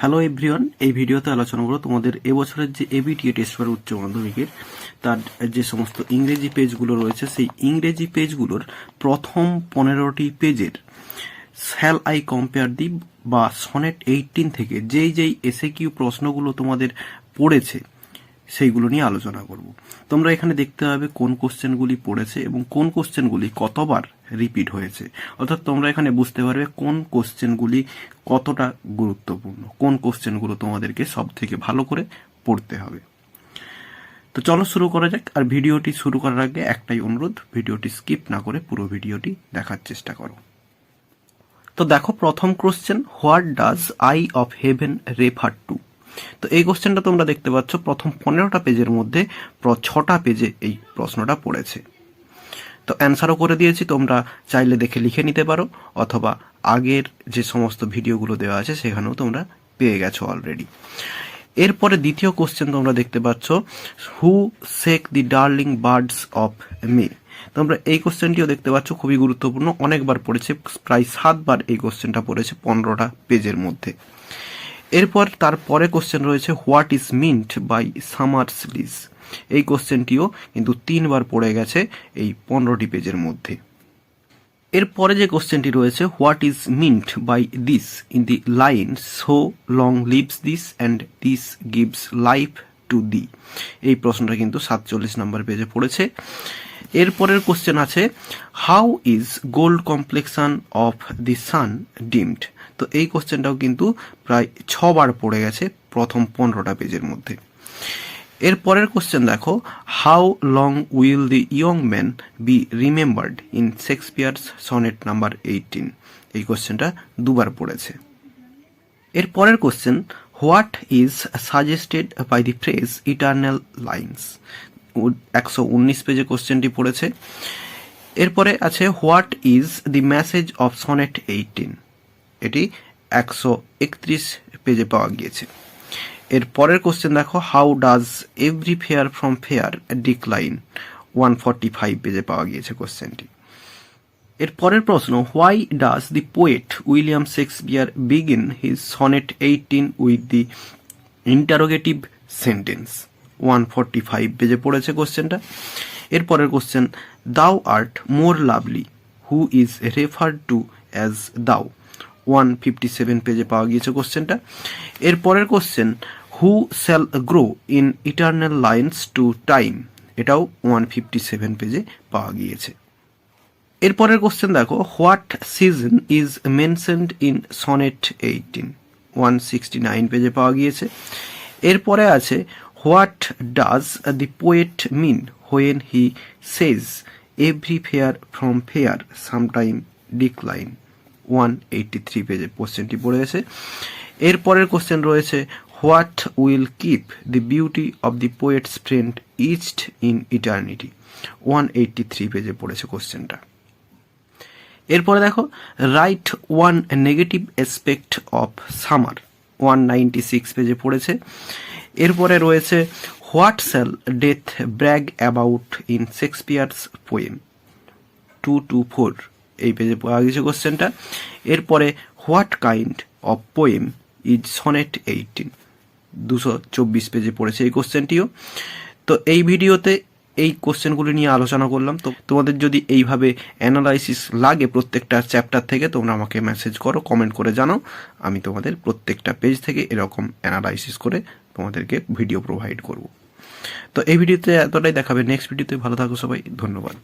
Hello everyone, এই ভিডিওতে আলোচনা করব তোমাদের এবছরের যে এবিটিএ টেস্ট পেপার উচ্চ মাধ্যমিকের তার যে সমস্ত ইংরেজি পেজগুলো রয়েছে সেই ইংরেজি পেজগুলোর প্রথম 15টি পেজের শ্যাল আই কম্পেয়ার দি বা সনেট 18 থেকে যেই S.A.Q প্রশ্নগুলো তোমাদের পড়েছে সেইগুলো নিয়ে আলোচনা করব। তোমরা এখানে দেখতে পাবে কোন কোশ্চেনগুলি পড়েছে এবং কোন কোশ্চেনগুলি কতবার রিপিট হয়েছে, অর্থাৎ তোমরা এখানে বুঝতে পারবে কোন কোশ্চেনগুলি কতটা গুরুত্বপূর্ণ, কোন কোশ্চেনগুলো তোমাদেরকে সব থেকে ভালো করে পড়তে হবে। তো চলো শুরু করা যাক। আর ভিডিওটি শুরু করার আগে একটাই অনুরোধ, ভিডিওটি স্কিপ না করে পুরো ভিডিওটি দেখার চেষ্টা করো। তো দেখো প্রথম question, what does I of haven refer to. তো এই কোশ্চেনটা তোমরা দেখতে পাচ্ছ প্রথম 15টা পেজের মধ্যে 6টা পেজে এই প্রশ্নটা পড়েছে। তো অ্যান্সারও করে দিয়েছি, তোমরা চাইলে দেখে লিখে নিতে পারো অথবা আগের যে সমস্ত ভিডিওগুলো দেওয়া আছে সেখানেও তোমরা পেয়ে গেছো অলরেডি। এরপরে দ্বিতীয় কোশ্চেন তোমরা দেখতে পাচ্ছ, হু সেক দি ডার্লিং বার্ডস অফ মে। তোমরা এই কোশ্চেনটিও দেখতে পাচ্ছ, খুবই গুরুত্বপূর্ণ, অনেকবার পড়েছে, প্রায় 7বার এই কোশ্চেনটা পড়েছে 15টা পেজের মধ্যে। এরপর তারপরে কোশ্চেন রয়েছে, what is meant by summer's lease. এই কোশ্চেনটিও কিন্তু 3বার পড়ে গেছে এই 15টি পেজের মধ্যে। এরপরে যে কোশ্চেনটি রয়েছে, what is meant by this in the line so long lives this and this gives life to the. এই প্রশ্নটা কিন্তু 47 নম্বর পেজে পড়েছে। এরপরের কোশ্চেন আছে, how is gold complexion of the sun dimmed. তো এই কোশ্চেনটাও কিন্তু প্রায় 6বার পড়ে গেছে প্রথম 15টা পেজের মধ্যে। এরপরের কোশ্চেন দেখো, how long will the young man be remembered in Shakespeare's sonnet number 18। এই কোশ্চেনটা 2বার পড়েছে। এরপরের question, what is suggested by the phrase eternal lines. 119 পেজে কোশ্চেনটি পড়েছে। এরপরে আছে, what is the message of sonnet 18। এটি 131 পেজে পাওয়া গিয়েছে। এর পরের কোশ্চেন দেখো, how does every fair from fair decline. 145 পেজে পাওয়া গিয়েছে কোশ্চেনটি। এর পরের প্রশ্ন, why does the poet William Shakespeare begin his sonnet 18 with the interrogative sentence. 145 পেজে পড়েছে কোশ্চেনটা। এর পরের question, thou art more lovely who is referred to as thou. 157 পেজে পাওয়া গিয়েছে কোশ্চেনটা। এর পরের question, who shall grow in eternal lines to time. এটাও 157 পেজে পাওয়া গিয়েছে। এরপরের কোশ্চেন দেখো, what season is mentioned in sonnet 18। 169 পেজে পাওয়া গিয়েছে। এরপরে আছে, what does the poet mean when he says every fair from fair sometime decline. 183 পেজে কোশ্চেনটি পড়ে গেছে। এরপরের কোশ্চেন রয়েছে, what will keep the beauty of the poet's friend etched in eternity. 183 পেজে পড়েছে কোশ্চেনটা। এরপরে দেখো, write one negative aspect of summer. 196 পেজে পড়েছে। এরপরে রয়েছে, what shall death brag about in Shakespeare's poem. 224 এই পেজে পাওয়া গেছে কোশ্চেনটা। এরপরে, what kind of poem is sonnet 18। 224 পেজে পড়েছে এই কোশ্চেনটিও। তো এই ভিডিওতে এই কোশ্চেনগুলি নিয়ে আলোচনা করলাম। তো তোমাদের যদি এইভাবে অ্যানালাইসিস লাগে প্রত্যেকটা চ্যাপ্টার থেকে, তোমরা আমাকে মেসেজ করো, কমেন্ট করে জানাও। আমি তোমাদের প্রত্যেকটা পেজ থেকে এরকম অ্যানালাইসিস করে তোমাদেরকে ভিডিও প্রোভাইড করব। তো এই ভিডিওতে এতটাই, দেখাবে নেক্সট ভিডিওতে। ভালো থাকো সবাই, ধন্যবাদ।